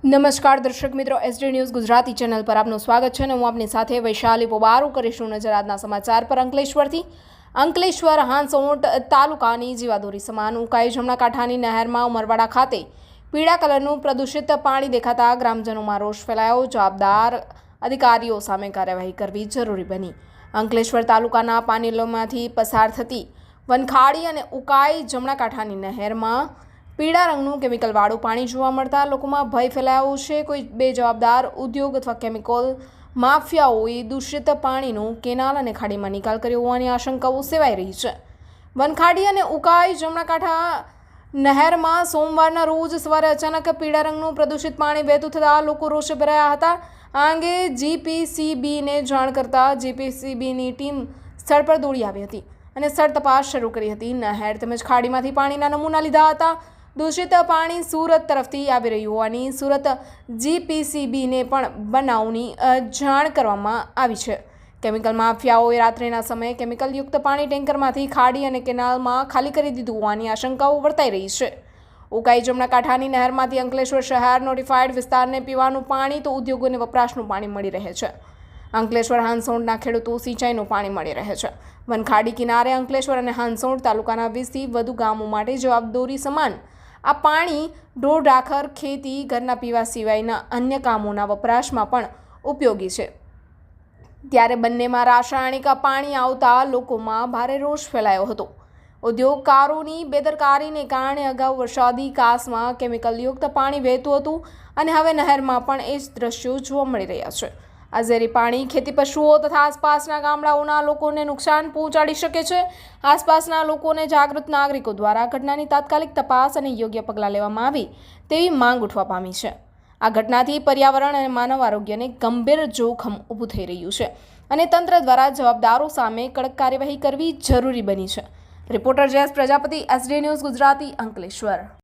નમસ્કાર દર્શક મિત્રો, એસડી ન્યૂઝ ગુજરાતી ચેનલ પર આપનું સ્વાગત છે અને હું આપની સાથે વૈશાલી પોબારું કરીશું નજર આજના સમાચાર પર અંકલેશ્વર હાંસોટ તાલુકાની જીવાદોરી સમાન ઉકાઈ જમણા કાંઠાની નહેરમાં ઉમરવાડા ખાતે પીળા કલરનું પ્રદૂષિત પાણી દેખાતા ગ્રામજનોમાં રોષ ફેલાયો. જવાબદાર અધિકારીઓ સામે કાર્યવાહી કરવી જરૂરી બની. અંકલેશ્વર તાલુકાના પાનીલોમાંથી પસાર થતી વનખાડી અને ઉકાઈ જમણા કાંઠાની નહેરમાં પીળા રંગનું કેમિકલવાળું પાણી જોવા મળતા લોકોમાં ભય ફેલાયો છે. કોઈ બેજવાબદાર ઉદ્યોગ અથવા કેમિકલ માફિયાઓએ દૂષિત પાણીનું કેનાલ અને ખાડીમાં નિકાલ કર્યો હોવાની આશંકાઓ સેવાઈ રહી છે. વનખાડી અને ઉકાઈ જમણા કાંઠા નહેરમાં સોમવારના રોજ સવારે અચાનક પીળા રંગનું પ્રદૂષિત પાણી વહેતું થતાં લોકો રોષે ભરાયા હતા. આ અંગે જીપીસીબીને જાણ કરતા જીપીસીબીની ટીમ સ્થળ પર દોડી આવી હતી અને સ્થળ તપાસ શરૂ કરી હતી. નહેર તેમજ ખાડીમાંથી પાણીના નમૂના લીધા હતા. દૂષિત પાણી સુરત તરફથી આવી રહ્યું હોવાની સુરત જીપીસીબીને પણ બનાવની જાણ કરવામાં આવી છે. કેમિકલ માફિયાઓએ રાત્રિના સમયે કેમિકલયુક્ત પાણી ટેન્કરમાંથી ખાડી અને કેનાલમાં ખાલી કરી દીધું હોવાની આશંકાઓ વર્તાઈ રહી છે. ઉકાઈ જમણા કાંઠાની નહેરમાંથી અંકલેશ્વર શહેર નોટિફાઈડ વિસ્તારને પીવાનું પાણી તો ઉદ્યોગોને વપરાશનું પાણી મળી રહે છે. અંકલેશ્વર હાંસોટના ખેડૂતો સિંચાઈનું પાણી મળી રહે છે. વનખાડી કિનારે અંકલેશ્વર અને હાંસોટ તાલુકાના 20થી વધુ ગામો માટે જવાબદારી સમાન આ પાણી ઢોર ઢાખર, ખેતી, ઘરના પીવા સિવાયના અન્ય કામોના વપરાશમાં પણ ઉપયોગી છે. ત્યારે બંનેમાં રાસાયણિક પાણી આવતા લોકોમાં ભારે રોષ ફેલાયો હતો. ઉદ્યોગકારોની બેદરકારીને કારણે અગાઉ વરસાદી કાસમાં કેમિકલયુક્ત પાણી વહેતું હતું અને હવે નહેરમાં પણ એ જ દ્રશ્યો જોવા મળી રહ્યા છે. આ ઝેરી પાણી ખેતી પશુઓ તથા આસપાસના ગામડાઓના લોકોને નુકસાન પહોંચાડી શકે છે. આસપાસના લોકોને જાગૃત નાગરિકો દ્વારા ઘટનાની તાત્કાલિક તપાસ અને યોગ્ય પગલાં લેવામાં આવે તેવી માંગ ઉઠવા પામી છે. આ ઘટનાથી પર્યાવરણ અને માનવ આરોગ્યને ગંભીર જોખમ ઊભું થઈ રહ્યું છે અને તંત્ર દ્વારા જવાબદારો સામે કડક કાર્યવાહી કરવી જરૂરી બની છે. Reporter Jayesh Prajapati, SD news Gujarati, Ankleshwar.